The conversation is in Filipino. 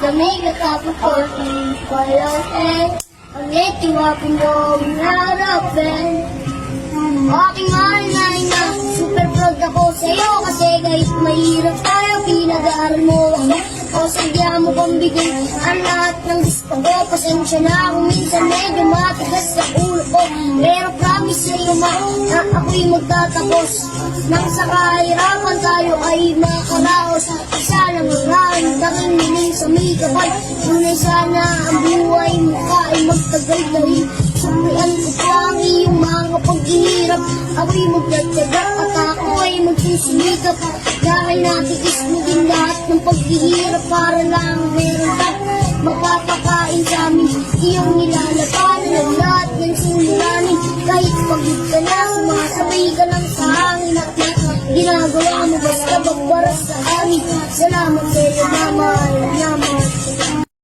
Damig at tapos ko, walang ang itiwapin mo ang harapin. Aking mahal na ina, super proud ako sa'yo kasi kahit mahirap tayo, pinag-aaral mo ako. O sadya mo pang bigyan ang lahat ng gusto ko. Pasensya na kung minsan medyo matigas sa ulo ko. Pero promise sa'yo ma, na ako'y magtatapos. Nang sa kahirapan tayo ay makaraos. Isa lang ang raang tanging niling sa may kapal. Tunay sana ang buhay mo ka ay magtagal dahil sumrian ko pa ang iyong mga paghihirap. Ako'y magtatyaga at ako ay magsisimikap. Dahil natikis mo din lahat ng paghihirap para lang meron ka mapapakain sa amin. Iyong nilalapanan ang lahat ng suliranin. Kahit pagod ka na, sumasabay ka lang sa hangin at ginagawa mo basta magbaras sa amin. Salamat sa'yo na mahal.